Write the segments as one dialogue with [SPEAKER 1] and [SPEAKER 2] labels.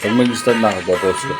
[SPEAKER 1] Pag mag-start na ako, popost ko.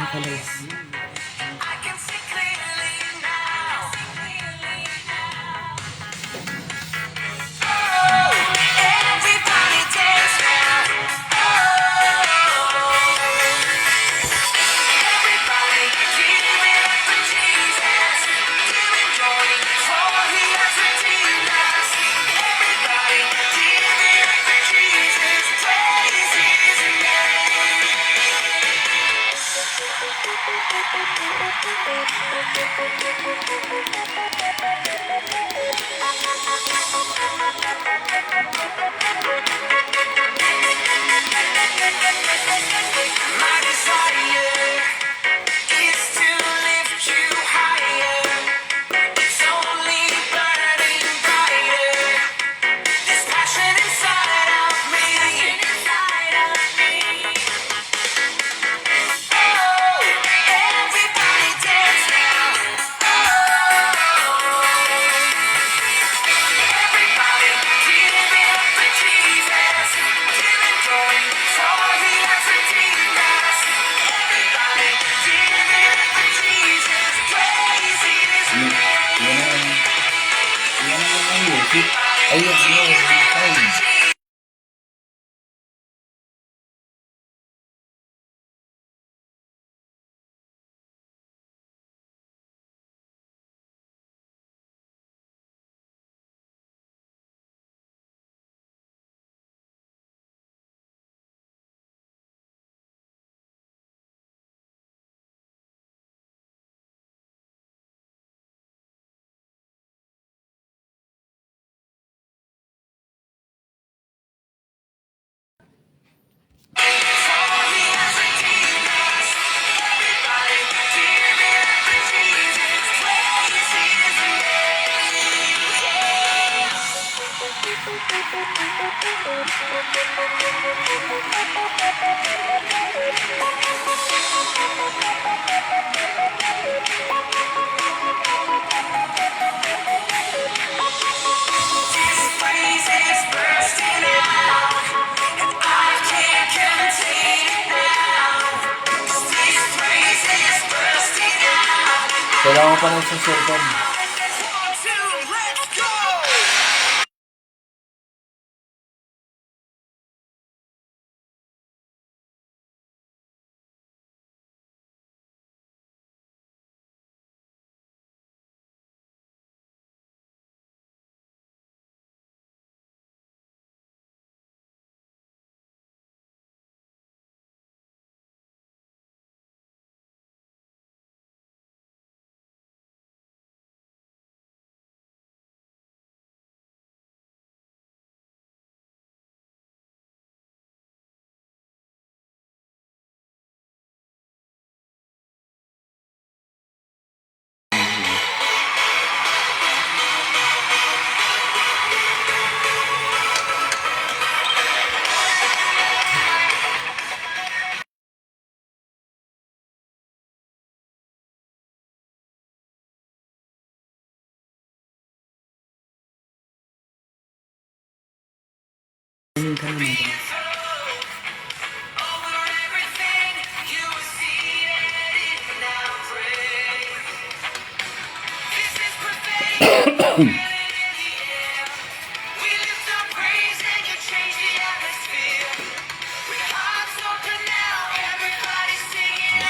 [SPEAKER 1] Kailangan ko pa lang sa cellphone.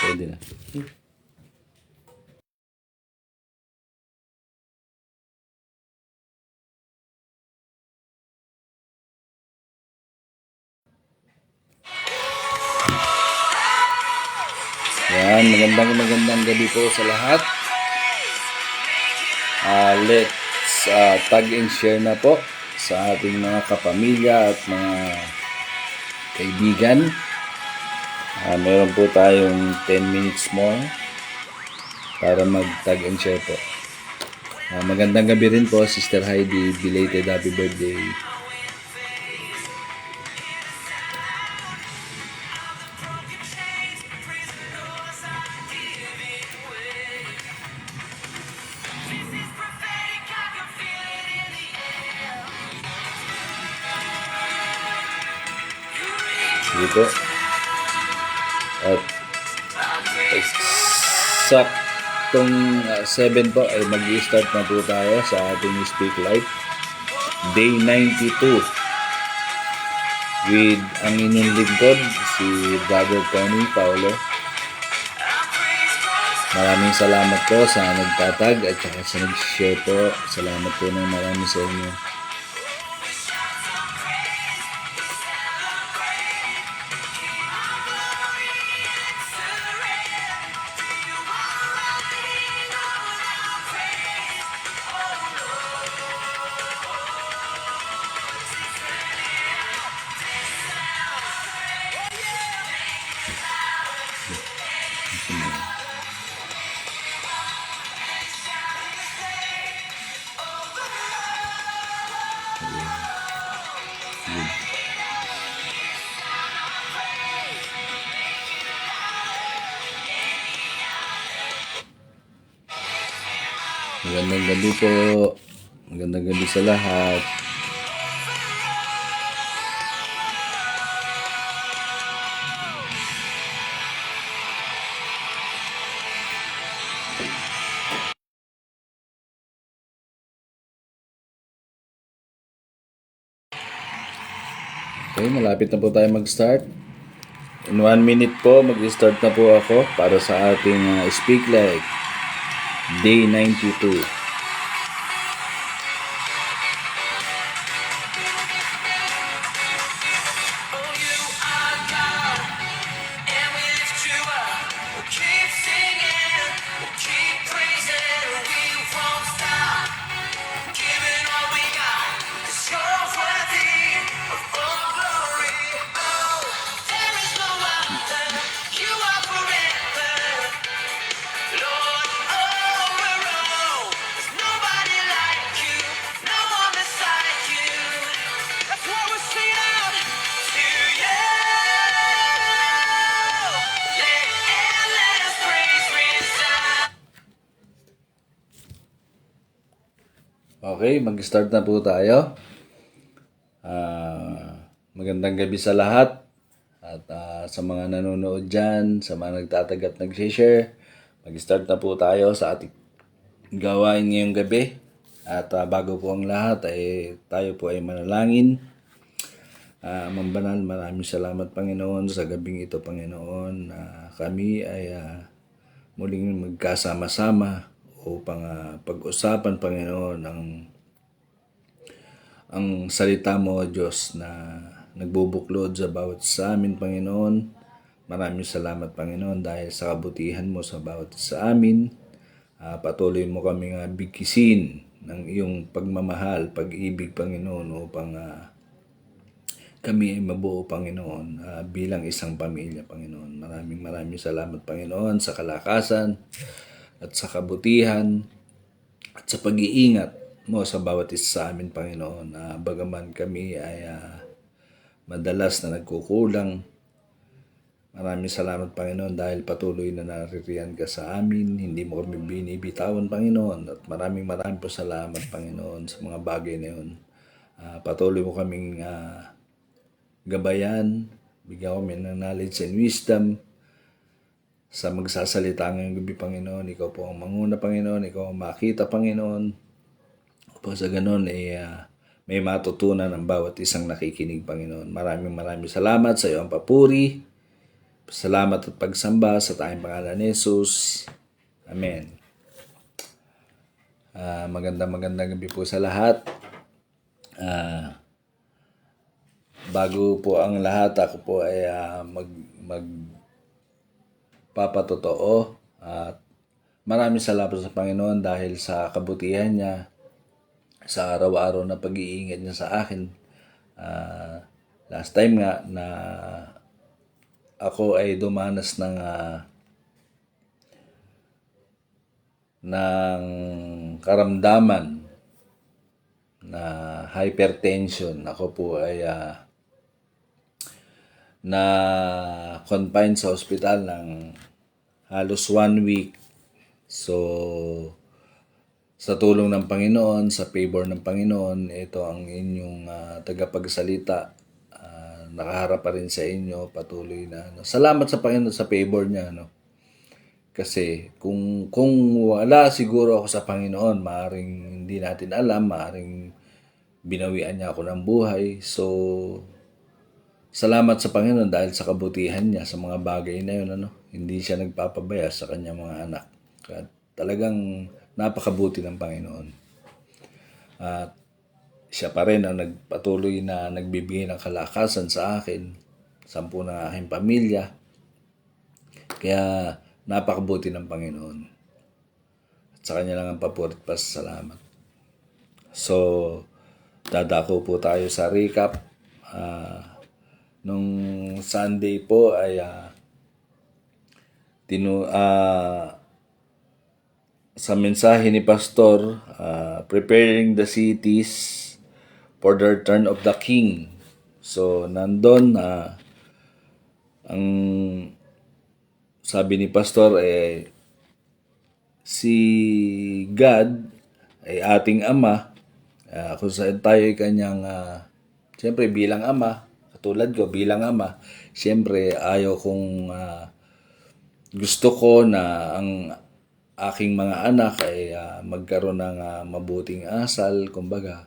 [SPEAKER 1] Pwede na. Yan, magandang gabi po sa lahat. Let's tag and share na po sa ating mga kapamilya at mga kaibigan. Meron po tayong 10 minutes more para mag-tag and share po. Magandang gabi rin po, Sister Heidi. Belated happy birthday. Sige po. At Saktong 7 po ay mag-i-start na po tayo sa ating Speak Life. Day 92 with ang inyong lingkod, si Brother Tony Paulo. Maraming salamat po sa nagtatag at saka sa nag-share po. Salamat po ng marami sa inyo. Magandang gabi po. Magandang gabi sa lahat. Okay, malapit na po tayo mag-start. In 1 minute po, mag-start na po ako para sa ating Speak Life. Day 92. Okay, mag-start na po tayo. Magandang gabi sa lahat. At sa mga nanonood dyan, sa mga nagtatag at nag-share, mag-start na po tayo sa ating gawain ngayong gabi. At bago po ang lahat, ay tayo po ay manalangin. Mambanal, maraming salamat Panginoon sa gabing ito Panginoon. Kami ay muling magkasama-sama upang pag-usapan Panginoon ang salita mo Diyos na nagbubuklod sa bawat sa amin Panginoon. Maraming salamat Panginoon dahil sa kabutihan mo sa bawat sa amin. Patuloy mo kaming bigkisin ng iyong pagmamahal, pag-ibig Panginoon upang kami ay mabuo Panginoon bilang isang pamilya Panginoon. Maraming salamat Panginoon sa kalakasan at sa kabutihan at sa pag-iingat mo sa bawat isa sa amin Panginoon. Bagaman kami ay madalas na nagkukulang, maraming salamat Panginoon dahil patuloy na naririyan ka sa amin. Hindi mo kami binibitawan Panginoon at maraming po salamat Panginoon sa mga bagay na yun. Patuloy mo kaming gabayan, bigyan kami ng knowledge and wisdom sa magsasalita ngayong gabi Panginoon. Ikaw po ang manguna Panginoon, ikaw ang makita Panginoon. Upang sa ganun may matutunan ang bawat isang nakikinig Panginoon. Maraming salamat sa iyo ang papuri. Salamat at pagsamba sa tayong pangalan ni Jesus. Amen. Magandang gabi po sa lahat. Bago po ang lahat, ako po ay magpapatotoo at maraming salamat sa Panginoon dahil sa kabutihan niya, sa araw-araw na pag-iingat niya sa akin. Last time nga na ako ay dumanas ng karamdaman na hypertension. Ako po ay na confined sa ospital ng halos 1 week. So, sa tulong ng Panginoon, sa favor ng Panginoon, ito ang inyong tagapagsalita. Nakaharap pa rin sa inyo, patuloy na. Salamat sa Panginoon sa favor niya. Kasi kung wala siguro ako sa Panginoon, maaring hindi natin alam, maaring binawian niya ako ng buhay. So, salamat sa Panginoon dahil sa kabutihan niya sa mga bagay na yun. Hindi siya nagpapabaya sa kanyang mga anak. At talagang napakabuti ng Panginoon. At siya pa rin ang nagpatuloy na nagbibigay ng kalakasan sa akin, sampu ng aking pamilya. Kaya napakabuti ng Panginoon. At sa Kanya lang ang papurit pasasalamat. So, dadako po tayo sa recap. Nung Sunday po ay sa mensahe ni Pastor, preparing the cities for the return of the King. So, nandun, ang sabi ni Pastor, si God ay ating Ama, kung saan tayo ay kanyang, siyempre bilang Ama, katulad ko bilang Ama, siyempre ayaw kong, gusto ko na ang aking mga anak ay magkaroon ng mabuting asal, kumbaga,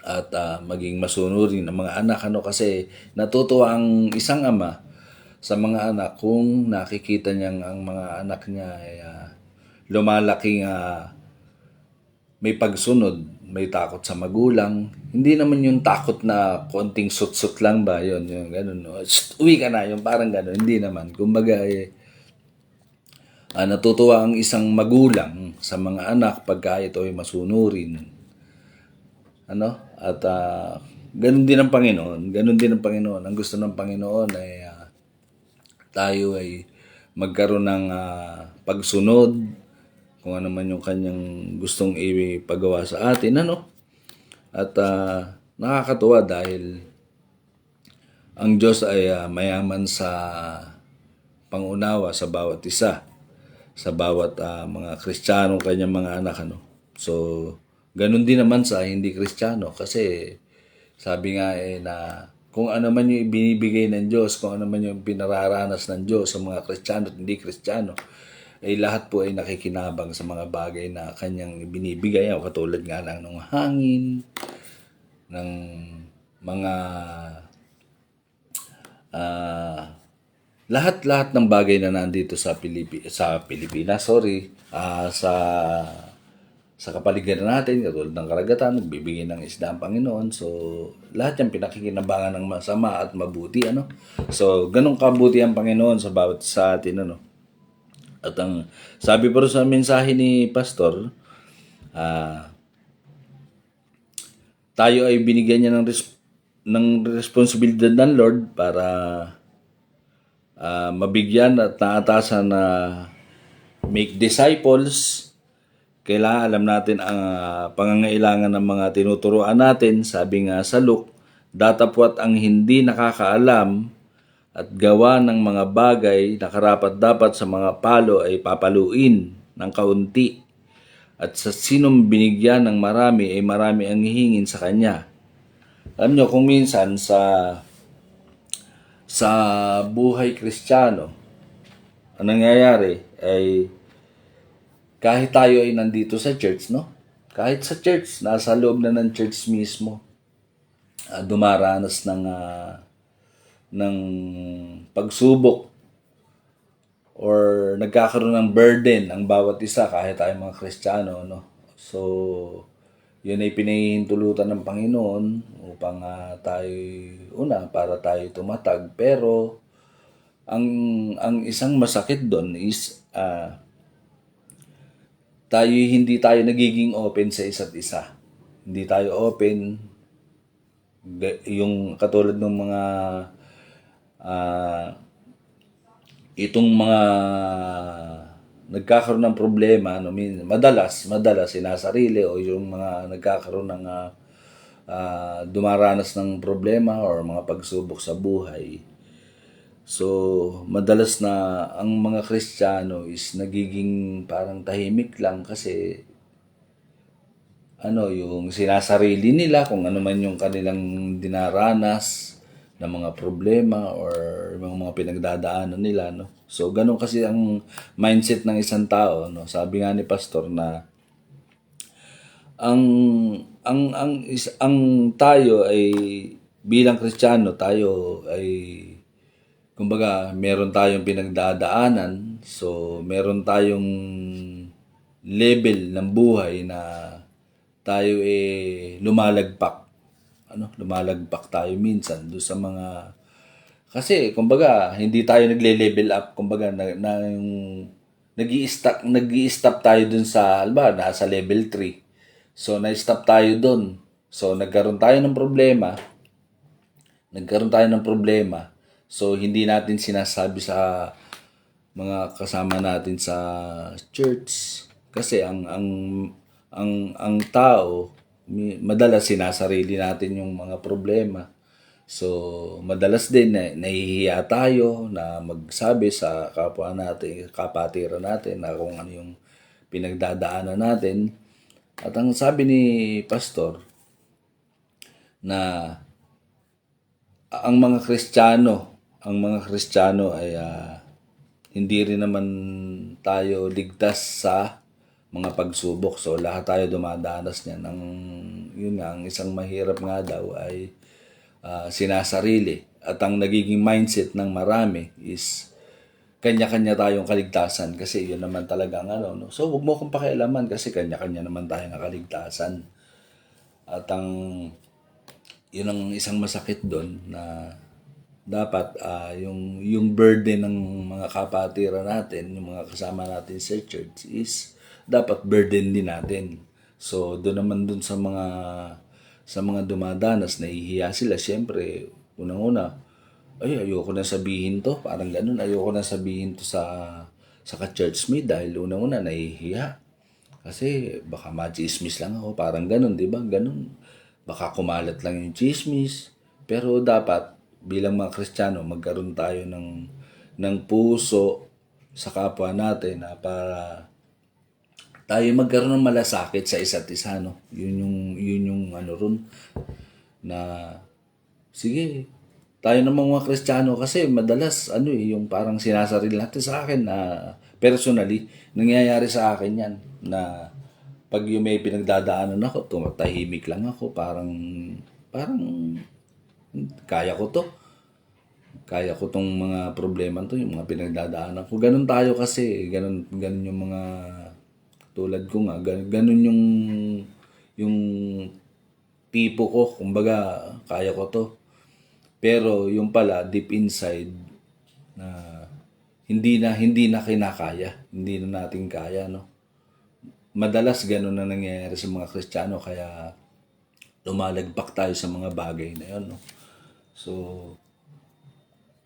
[SPEAKER 1] at maging masunurin ang mga anak. Kasi natutuwa ang isang ama sa mga anak kung nakikita niyang ang mga anak niya ay lumalaking may pagsunod, may takot sa magulang. Hindi naman yung takot na konting sut-sut lang ba, yun ganun. Uwi ka na, yung parang ganun. Hindi naman. Kumbaga, natutuwa ang isang magulang sa mga anak pagka ito ay masunurin. At ganun din ang Panginoon. Ganun din ang Panginoon. Ang gusto ng Panginoon ay tayo ay magkaroon ng pagsunod kung ano man yung kanyang gustong ipagawa sa atin. At nakakatuwa dahil ang Diyos ay mayaman sa pangunawa sa bawat isa, sa bawat mga Kristiyano kanyang mga anak. So, ganun din naman sa hindi Kristiyano kasi sabi nga na kung ano man yung ibinibigay ng Diyos, kung ano man yung pinararanas ng Diyos sa mga Kristiyano at hindi Kristiyano, ay lahat po ay nakikinabang sa mga bagay na kanyang binibigay. Katulad nga lang ng hangin, ng mga lahat-lahat ng bagay na nandito sa Pilipinas, sa kapaligiran natin, katulad ng karagatan, nagbibigay ng isda ang Panginoon. So, lahat yan pinakikinabangan ng masama at mabuti. So, ganun kabuti ang Panginoon sa bawat sa atin. At ang sabi po sa mensahe ni Pastor, tayo ay binigyan niya ng responsibilidad ng Lord para mabigyan at naatasan na make disciples. Kailangan alam natin ang pangangailangan ng mga tinuturuan natin. Sabi nga sa Luke, datapwat ang hindi nakakaalam at gawa ng mga bagay na karapat-dapat sa mga palo ay papaluin ng kaunti. At sa sinong binigyan ng marami ay marami ang hihingin sa kanya. Alam nyo, kung minsan sa buhay Kristiyano, ang nangyayari ay kahit tayo ay nandito sa church, kahit sa church, nasa loob na ng church mismo, dumaranas ng pagsubok or nagkakaroon ng burden ang bawat isa kahit tayo mga Kristiyano. So, yun ay pinahihintulutan ng Panginoon upang para tayo tumatag. Pero, ang isang masakit doon is, hindi tayo nagiging open sa isa't isa. Hindi tayo open. Yung katulad ng mga itong mga nagkakaroon ng problema, madalas sinasarili o yung mga nagkakaroon ng dumaranas ng problema or mga pagsubok sa buhay. So, madalas na ang mga Kristiyano is nagiging parang tahimik lang kasi yung sinasarili nila kung ano man yung kanilang dinaranas ng mga problema or mga pinagdadaanan nila, no? So ganun kasi ang mindset ng isang tao, no? Sabi nga ni pastor na ang ang tayo ay bilang Kristiyano, tayo ay kumbaga meron tayong pinagdadaanan, so meron tayong level ng buhay na tayo lumalagpak. Lumalagpak tayo minsan do sa mga kasi kumbaga hindi tayo nagle-level up, kumbaga yung nag-i-stop tayo dun sa halimbawa nasa level 3. So na-stop tayo dun. So nagkaroon tayo ng problema. So hindi natin sinasabi sa mga kasama natin sa church kasi ang tao madalas sinasarili natin yung mga problema. So madalas din na nahihiya tayo na magsabi sa kapwa natin, kapatiran natin na kung ano yung pinagdadaanan natin. At ang sabi ni pastor na ang mga Kristiyano ay hindi rin naman tayo ligtas sa mga pagsubok. So lahat tayo dumadanas niyan. Yun nga, ang isang mahirap nga daw ay sinasarili. At ang nagiging mindset ng marami is kanya-kanya tayong kaligtasan kasi yun naman talaga ang ano. No? So huwag mo akong pakialaman kasi kanya-kanya naman tayong kaligtasan. At yun ang isang masakit doon na dapat yung burden ng mga kapatiran natin, yung mga kasama natin sa church is dapat burden din natin. So doon naman doon sa mga dumadanas, nahihiya sila. Siyempre, unang-una, ayoko na sabihin to. Parang ganun, ayoko na sabihin to sa ka-churchmate dahil unang-una, nahihiya. Kasi baka ma-chismis lang ako. Parang ganun, di ba? Ganun. Baka kumalat lang yung chismis. Pero dapat, bilang mga Kristiyano, magkaroon tayo ng puso sa kapwa natin na para tayo magkaroon ng malasakit sa isa't isa, no? Yun yung ano ron na sige, tayo namang mga Kristiyano kasi madalas yung parang sinasarili natin sa akin na personally nangyayari sa akin yan na pag yung may pinagdadaanan ako, tumatahimik lang ako, parang kaya ko to. Kaya ko tong mga problema to, yung mga pinagdadaanan ko. Ganun tayo kasi, ganun yung mga tulad ko nga, ganun yung tipo ko, kumbaga kaya ko to. Pero yung pala deep inside na hindi na kinakaya, hindi na natin kaya, no. Madalas ganun na nangyayari sa mga Kristiyano kaya lumalagpak tayo sa mga bagay na 'yon, no. So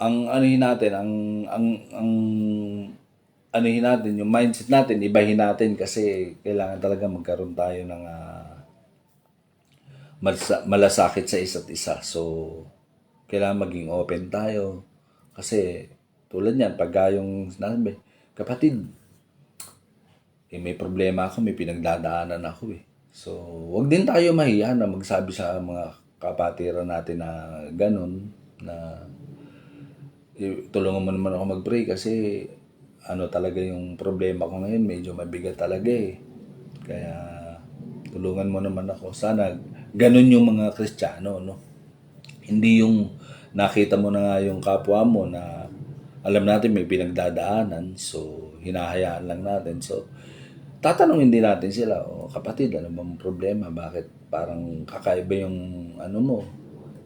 [SPEAKER 1] ang anuhin natin, ang anuhin natin, yung mindset natin, ibahin natin kasi kailangan talaga magkaroon tayo ng malasakit sa isa't isa. So, kailangan maging open tayo. Kasi, tulad niyan, pagka yung sinabi, kapatid, may problema ako, may pinagdadaanan ako . So, wag din tayo mahiya na magsabi sa mga kapatiran natin na ganun, na tulungan mo naman ako mag-pray kasi talaga yung problema ko ngayon, medyo mabigat talaga . Kaya tulungan mo naman ako. Sana ganun yung mga Kristiyano, no? Hindi yung nakita mo na nga yung kapwa mo na alam natin may pinagdadaanan, so hinahayaan lang natin. So tatanungin din natin sila, kapatid, ano bang problema? Bakit parang kakaiba yung ano mo?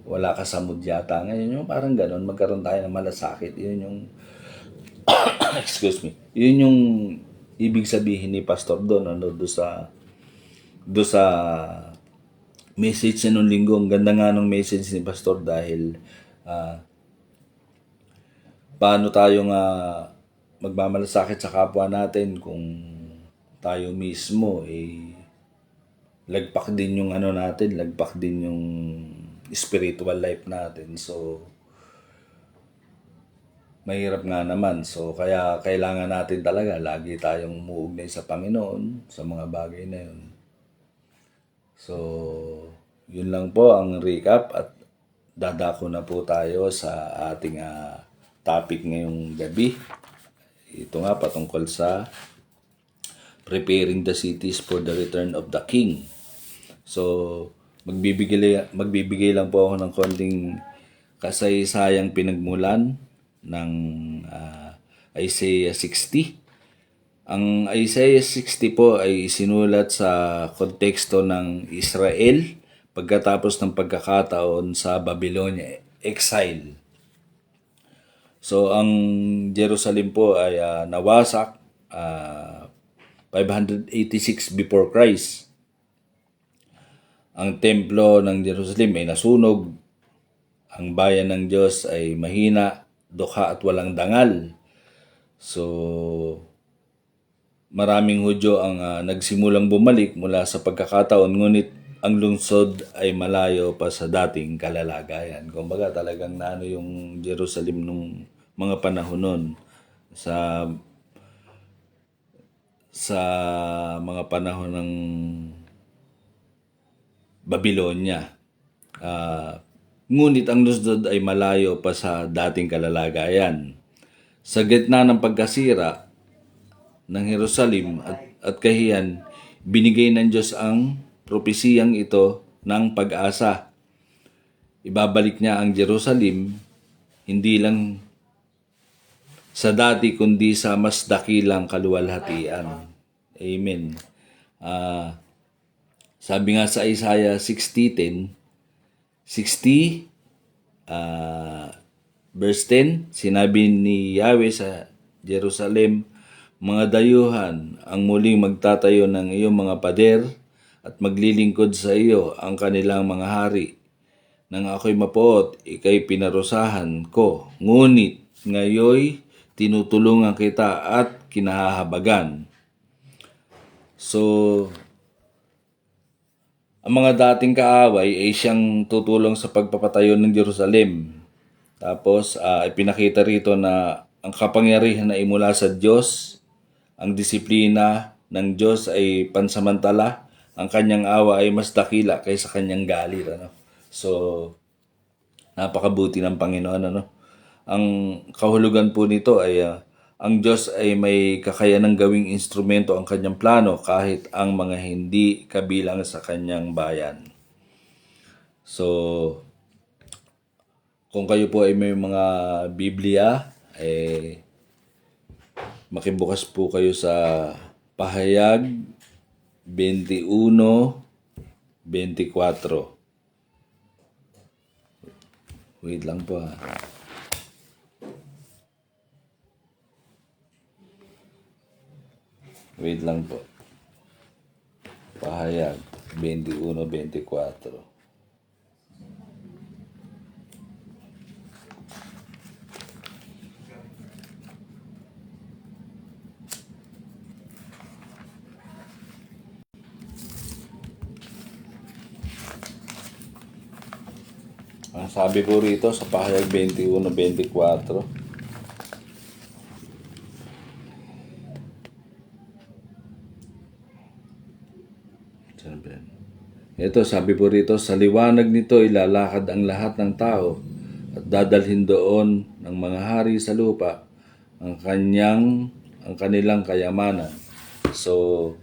[SPEAKER 1] Wala ka sa mood yata ngayon. Yung parang ganun, magkaroon tayo ng malasakit. Yun yung excuse me. Yun yung ibig sabihin ni Pastor doon, do sa message niya nung linggo. Ang ganda nga ng message ni Pastor dahil paano tayo nga magmamalasakit sa kapwa natin kung tayo mismo lagpak din yung natin, lagpak din yung spiritual life natin. So mahirap nga naman. So kaya kailangan natin talaga lagi tayong umuugnay sa Panginoon sa mga bagay na yun. So yun lang po ang recap at dadako na po tayo sa ating topic ngayong gabi. Ito nga patungkol sa preparing the cities for the return of the King. So, magbibigay lang po ako ng konting kasaysayang pinagmulan ng Isaiah 60. Ang Isaiah 60 po ay sinulat sa konteksto ng Israel pagkatapos ng pagkakataon sa Babylonia, exile. So, ang Jerusalem po ay nawasak 586 before Christ. Ang templo ng Jerusalem ay nasunog. Ang bayan ng Diyos ay mahina, dukha at walang dangal. So, maraming Hudyo ang nagsimulang bumalik mula sa pagkakataon, ngunit ang lungsod ay malayo pa sa dating kalalagayan. Kumbaga talagang naano yung Jerusalem nung mga panahon nun sa mga panahon ng Babylonia. Ngunit ang lungsod ay malayo pa sa dating kalalagayan. Sa gitna ng pagkasira ng Jerusalem at kahiyan, binigay ng Diyos ang propesiyang ito ng pag-asa. Ibabalik niya ang Jerusalem hindi lang sa dati kundi sa mas dakilang kaluwalhatian. Amen. Sabi nga sa Isaiah 60:10, 60 verse 10, sinabi ni Yahweh sa Jerusalem, mga dayuhan ang muling magtatayo ng iyong mga pader at maglilingkod sa iyo ang kanilang mga hari. Nang ako'y mapuot, ika'y pinarusahan ko. Ngunit ngayoy tinutulungan kita at kinahahabagan. So, ang mga dating kaaway ay siyang tutulong sa pagpapatayo ng Jerusalem. Tapos, ipinakita rito na ang kapangyarihan ay mula sa Diyos, ang disiplina ng Diyos ay pansamantala, ang kanyang awa ay mas dakila kaysa kanyang galit. So, napakabuti ng Panginoon. Ang kahulugan po nito ay ang Diyos ay may kakayanang gawing instrumento ang kanyang plano kahit ang mga hindi kabilang sa kanyang bayan. So, kung kayo po ay may mga Biblia, makibukas po kayo sa Pahayag 21:24. Wait lang po Wait lang po. Pahayag 21:24. Ang sabi po rito sa Pahayag 21:24, ito, sabi po rito, sa liwanag nito ilalakad ang lahat ng tao at dadalhin doon ng mga hari sa lupa ang kanilang kayamanan. So,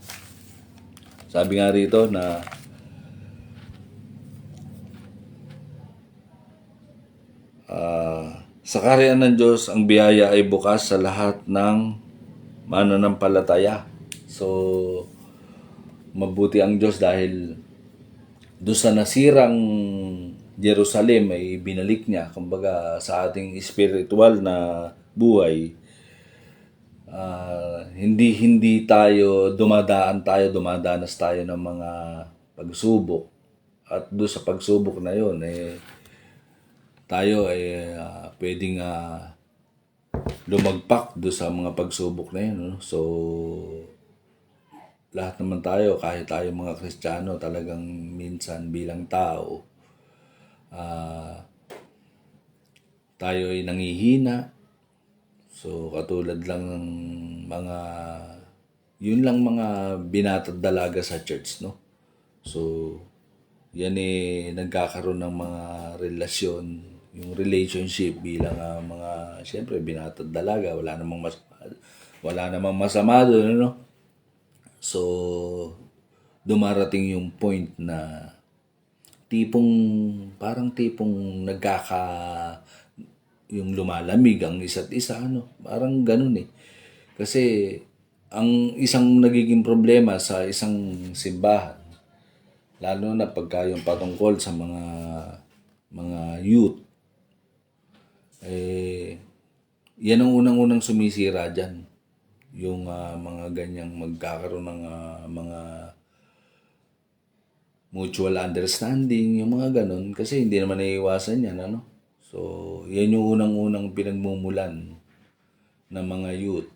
[SPEAKER 1] sabi nga rito na sa kaharian ng Diyos, ang biyaya ay bukas sa lahat ng mananampalataya. So, mabuti ang Diyos dahil doon sa nasirang Jerusalem ay binalik niya. Kumbaga sa ating spiritual na buhay, hindi tayo dumadanas tayo ng mga pagsubok. At doon sa pagsubok na yun, tayo ay pwedeng lumagpak doon sa mga pagsubok na yun. So, lahat naman tayo, kahit tayo mga Kristiyano, talagang minsan bilang tao, tayo ay nangihina. So, katulad lang ng yun lang mga binatad dalaga sa church, no? So, yan nagkakaroon ng mga relasyon, yung relationship bilang mga, siyempre, binatad dalaga, wala namang masama doon, ano? So, dumarating yung point na tipong, parang tipong yung lumalamig ang isa't isa, ano? Parang ganun eh. Kasi, ang isang nagiging problema sa isang simbahan, lalo na pagka yung patungkol sa mga youth, eh, yan ang unang-unang sumisira dyan. Yung mga ganyang magkakaroon ng mga mutual understanding, yung mga ganun. Kasi hindi naman naiiwasan yan, ano? So, yan yung unang-unang pinagmumulan ng mga youth,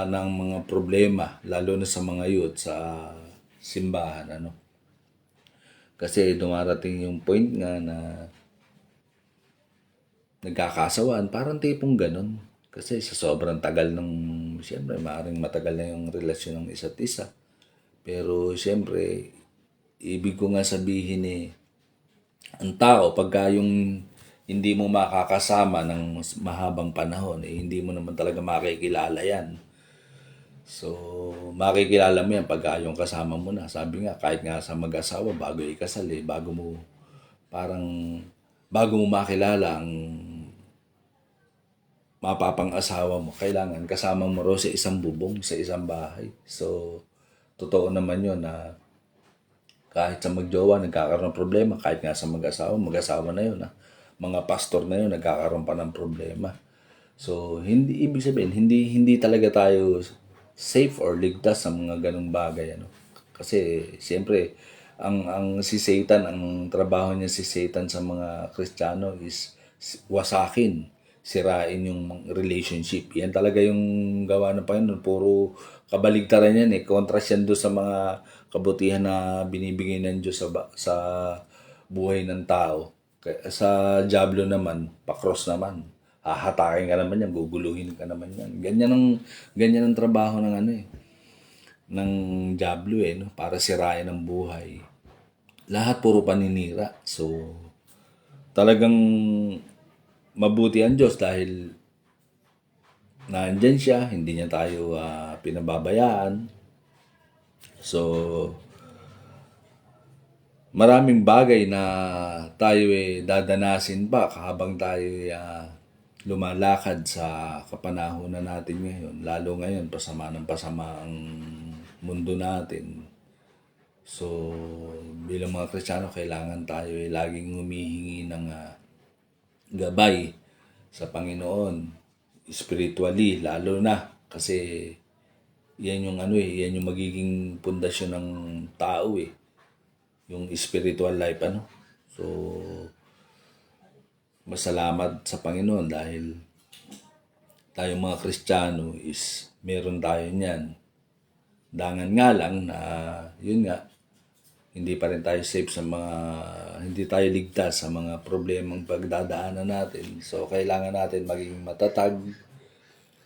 [SPEAKER 1] ng mga problema, lalo na sa mga youth sa simbahan, ano? Kasi dumarating yung point nga na nagkakasawaan, parang tipong ganun. Kasi sa sobrang tagal ng, siyempre, maaaring matagal na yung relasyon ng isa't isa. Pero siyempre, ibig ko nga sabihin ang tao, pagka yung hindi mo makakasama ng mahabang panahon, hindi mo naman talaga makikilala yan. So, makikilala mo yan pagka yung kasama mo na. Sabi nga, kahit nga sa mag-asawa, bago ikasal bago mo makilala ang mapapang-asawa mo, kailangan kasama mo raw sa isang bubong, sa isang bahay. So, totoo naman yun na kahit sa magjowa, nagkakaroon ng problema. Kahit nga sa mag-asawa na yun. Mga pastor na yun, nagkakaroon pa ng problema. So, hindi, ibig sabihin, hindi talaga tayo safe or ligtas sa mga ganong bagay. Ano? Kasi, siyempre, si Satan, ang trabaho niya si Satan sa mga Kristiyano is wasakin, sirain yung relationship. Yan talaga yung gawa ng Panginoon. Puro kabaligtaran yan eh. Contrast yan doon sa mga kabutihan na binibigay ng Diyos sa buhay ng tao. Sa Diablo naman, pakros naman. Hahatakin ka naman yan, guguluhin ka naman yan. Ganyan ang trabaho ng ng Diablo no? Para sirain ang buhay. Lahat puro paninira. So, talagang mabuti ang Diyos dahil nandyan siya, hindi niya tayo pinababayaan. So, maraming bagay na tayo dadanasin pa habang tayo lumalakad sa kapanahunan natin ngayon. Lalo ngayon, pasama ng pasama ang mundo natin. So, bilang mga Kristiyano, kailangan tayo laging humihingi ng gabay sa Panginoon. Spiritually, lalo na. Kasi, yan yung yan yung magiging pundasyon ng tao yung spiritual life, ano. So, masalamat sa Panginoon dahil tayong mga Kristiyano is meron tayo niyan. Dangan nga lang na, yun nga, hindi pa rin tayo safe hindi tayo ligtas sa mga problemang pagdadaanan natin. So, kailangan natin maging matatag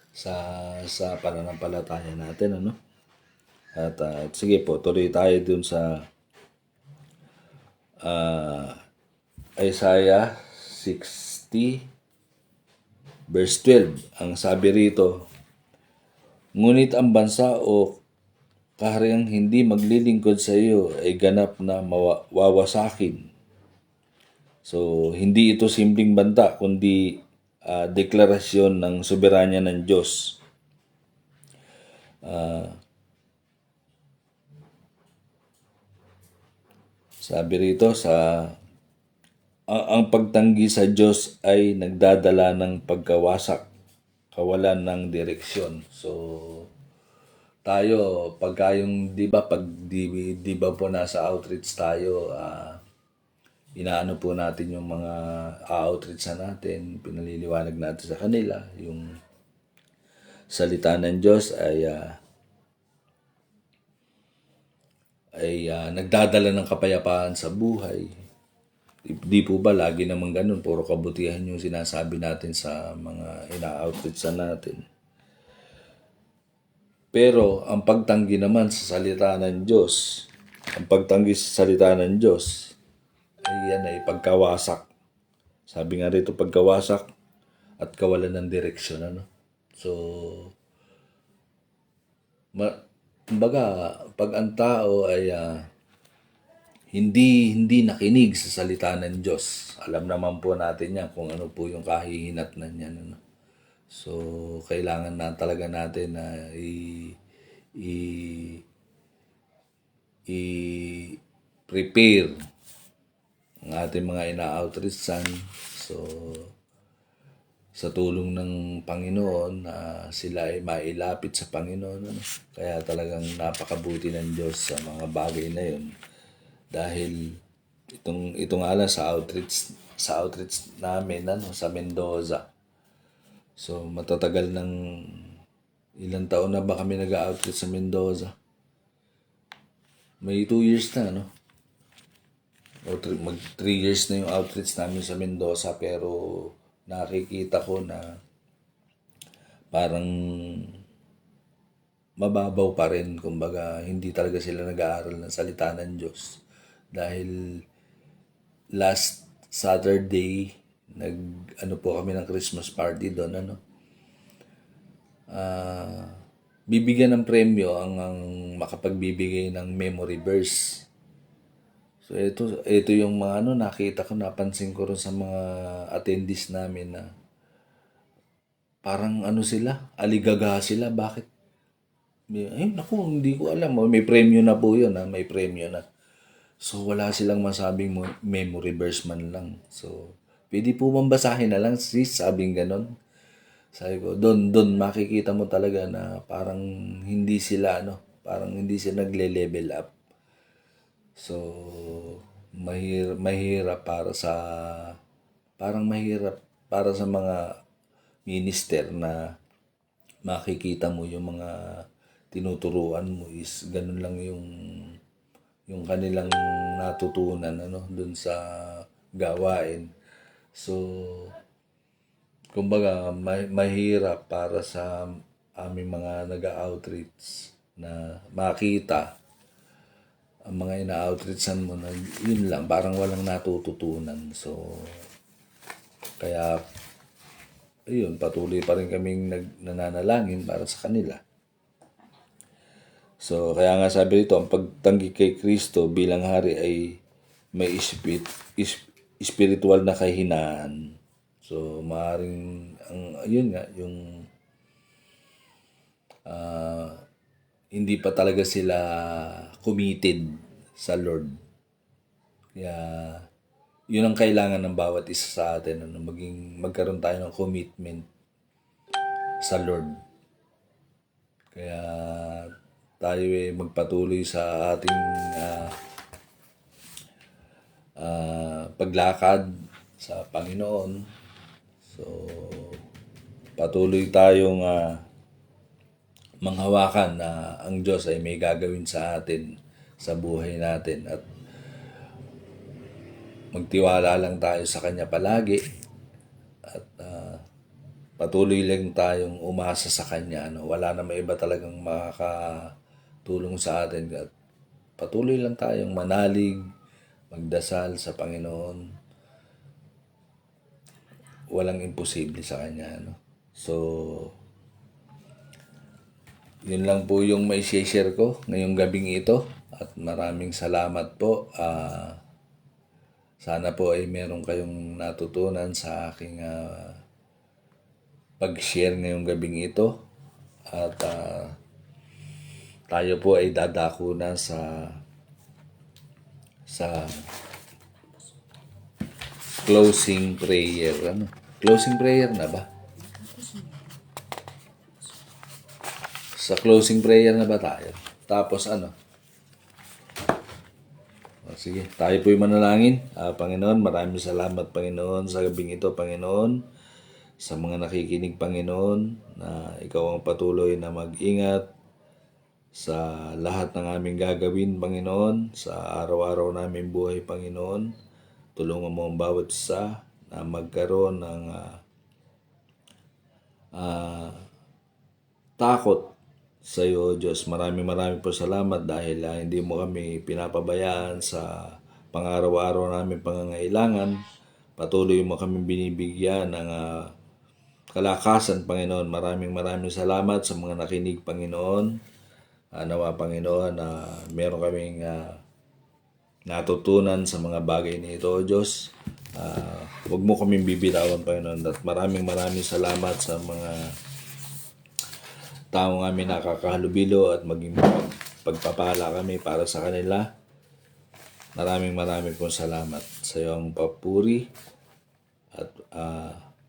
[SPEAKER 1] sa pananampalataya natin, ano? At sige po, tuloy tayo dun sa Isaiah 60 verse 12. Ang sabi rito, ngunit ang bansa o kahariang hindi maglilingkod sa iyo ay ganap na wawasakin. So, hindi ito simpleng banta, kundi deklarasyon ng soberanya ng Diyos. Sabi rito ang pagtanggi sa Diyos ay nagdadala ng pagkawasak, kawalan ng direksyon. So, tayo, pagka yung, di ba po nasa outreach tayo, inaano po natin yung mga outreach natin, pinaliliwanag natin sa kanila, yung salita ng Diyos ay nagdadala ng kapayapaan sa buhay. Di po ba lagi naman ganun, puro kabutihan yung sinasabi natin sa mga ina-outreach natin. Pero ang pagtanggi naman sa salita ng Diyos, ay pagkawasak. Sabi nga rito, pagkawasak at kawalan ng direksyon. Ano? So, kumbaga, pag ang tao ay hindi nakinig sa salita ng Diyos, alam naman po natin yan kung ano po yung kahihinatnan niyan. Ano? So, kailangan na talaga natin na i-prepare ang ating mga ina-outreachan. So, sa tulong ng Panginoon na sila ay mailapit sa Panginoon. Ano? Kaya talagang napakabuti ng Diyos sa mga bagay na yun. Dahil itong ala sa outreach namin sa Mendoza. So matatagal ng ilang taon na ba kami nag-outreach sa Mendoza? May 2 years na, no? O mag 3 years na yung outreach namin sa Mendoza, pero nakikita ko na parang mababaw pa rin. Kumbaga, hindi talaga sila nag-aaral ng salita ng Diyos. Dahil last Saturday, po kami ng Christmas party doon, bibigyan ng premyo ang makapagbibigay ng memory verse. So ito yung mga nakita ko, napansin ko rin sa mga attendees namin na parang sila, aligaga sila. Bakit? Naku, hindi ko alam. May premyo na po yun, may premyo na. So wala silang masabing memory verse man lang. So pwede po bang basahin na lang, sis? Sabing ganon. Sabi ko, doon makikita mo talaga na parang hindi sila nagle-level up. So mahirap para sa mga minister na makikita mo yung mga tinuturuan mo is ganun lang yung kanilang natutunan dun sa gawain. So kumbaga mahirap para sa aming mga nag-outreach na makita ang mga ina-outreachan mo na yun lang, parang walang natututunan. So kaya ayun, patuloy pa rin kaming nananalangin para sa kanila. So kaya nga sabi rito, ang pagtanggi kay Kristo bilang hari ay may spiritual na kahinaan. So maaaring yung hindi pa talaga sila committed sa Lord. Kaya yun ang kailangan ng bawat isa sa atin, magkaroon tayo ng commitment sa Lord. Kaya tayo magpatuloy sa ating paglakad sa Panginoon. So patuloy tayong manghawakan na ang Diyos ay may gagawin sa atin sa buhay natin, at magtiwala lang tayo sa Kanya palagi, at patuloy lang tayong umasa sa Kanya. Wala na may iba talagang makakatulong sa atin, at patuloy lang tayong manalig, magdasal sa Panginoon. Walang imposible sa Kanya. So yun lang po yung may share ko ngayong gabing ito, at maraming salamat po. Sana po ay meron kayong natutunan sa aking pag-share ngayong gabing ito, at tayo po ay dadako na sa closing prayer. Closing prayer na ba? Sa closing prayer na ba tayo? Tapos sige, tayo po'y manalangin. Panginoon, maraming salamat, Panginoon, sa gabing ito, Panginoon. Sa mga nakikinig, Panginoon, na ikaw ang patuloy na mag-ingat sa lahat ng aming gagawin, Panginoon, sa araw-araw naming buhay, Panginoon. Tulungan mo ang bawat isa na magkaroon ng takot sa iyo, Diyos. Maraming po salamat dahil hindi mo kami pinapabayaan sa pang-araw-araw namin pangangailangan. Patuloy mo kami binibigyan ng kalakasan, Panginoon. Maraming salamat sa mga nakinig, Panginoon. Nawa, Panginoon, na meron kaming natutunan sa mga bagay na ito, Diyos. Huwag mo kaming bibitawan, Panginoon. At maraming salamat sa mga taong kami nakakahalubilo at maging pagpapala kami para sa kanila. Maraming pong salamat sa iyong papuri at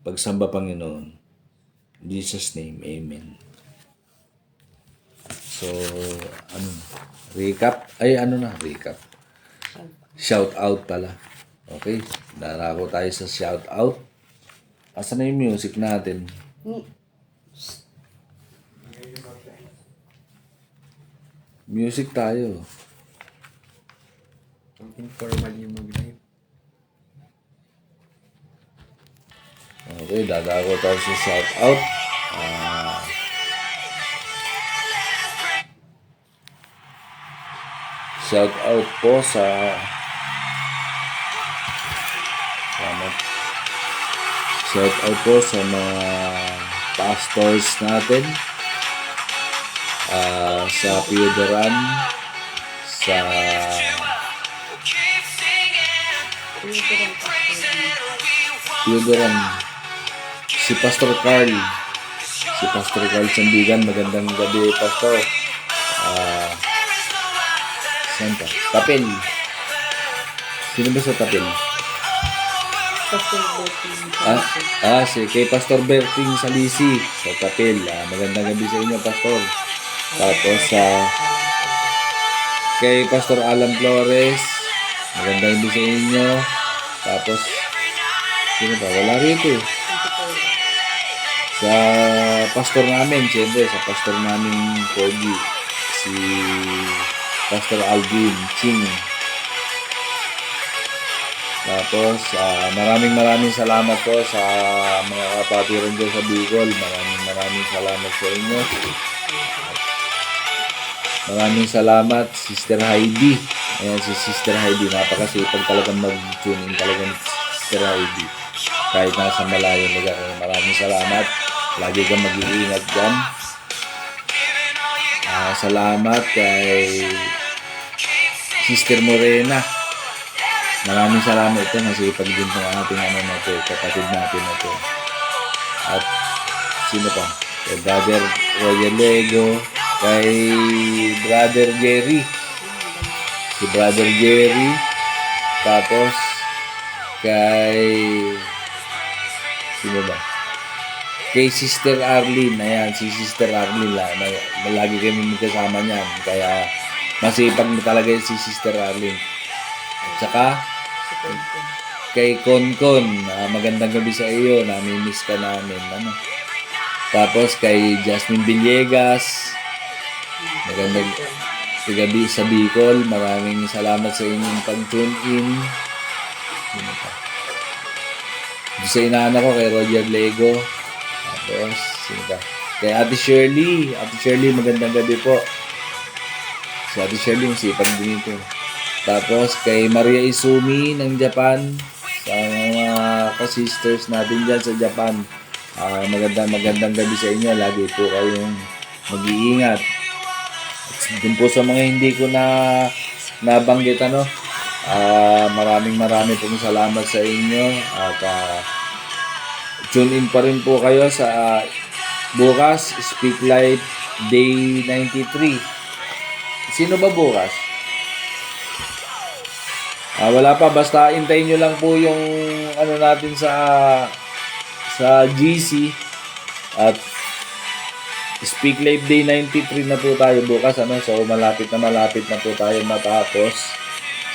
[SPEAKER 1] pagsamba, Panginoon. In Jesus' name, Amen. So, recap? Recap. Shout out pala. Okay, darako tayo sa shout out. Asan na yung music natin? Music tayo.
[SPEAKER 2] Informal yung mag-live.
[SPEAKER 1] Okay, dadako tayo sa shout out. Shout out po sa shout out po sa mga pastors natin, sa Piodoran, sa Piodoran, si Pastor Carl Sandigan. Magandang gabi, Pastor. Santa Tapil. Sino ba sa Tapil?
[SPEAKER 3] Pastor Berting.
[SPEAKER 1] Si kay Pastor Berting Salisi sa Tapil. Magandang gabi sa inyo, Pastor. Tapos kay Pastor Alan Flores, magandang gabi sa inyo. Tapos sino pa? Wala rito eh. Sa pastor namin, siyempre, sa pastor namin Pogi, si Pastor Alvin Ching. Tapos, maraming salamat po sa mga kapatiran dyan sa Bicol. Maraming salamat sa inyo. Maraming salamat, Sister Heidi. Ayan, si Sister Heidi. Napakasipag talagang mag-tune in talaga ni Sister Heidi. Kahit nasa malayong lugar. Maraming salamat. Lagi kang mag-iingat dyan. Salamat kay Sister Morena. Maraming salamat ito. Masipag din itong ating kapatid natin na ito. At sino pa? Kay Brother Royal Lego. Kay Brother Jerry. Si Brother Jerry. Tapos kay sino ba? Kay Sister Arlene. Ayan, si Sister Arlene lagi kami magkasama niyan. Kaya masipag na talaga si Sister Arlene. At saka kay Konkon, magandang gabi sa iyo. Nami-miss ka namin. Tapos kay Jasmine Villegas, magandang gabi sa Bicol. Maraming salamat sa inyong pag-tune in. Sa inaanak ko kay Roger Lego. Tapos kay Ate Shirley. Magandang gabi po. Si Ate Shirley, sipag din ito. Tapos kay Maria Izumi ng Japan, sa mga ka-sisters natin dyan sa Japan, magandang gabi sa inyo. Lagi po kayong mag-iingat. At dun po sa mga hindi ko na nabanggit, maraming pong salamat sa inyo. At tune in pa rin po kayo sa bukas, Speak Life Day 93. Sino ba bukas? Wala pa, basta hintayin nyo lang po yung natin sa GC. At Speak Life Day 93 na po tayo bukas. So malapit na po tayo matapos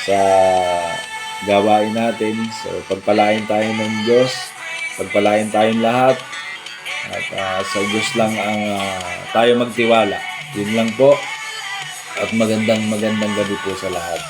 [SPEAKER 1] sa gawain natin. So pagpalain tayo ng Diyos. Pagpalain tayong lahat. At sa Diyos lang ang tayo magtiwala. Yun lang po. At magandang gabi po sa lahat.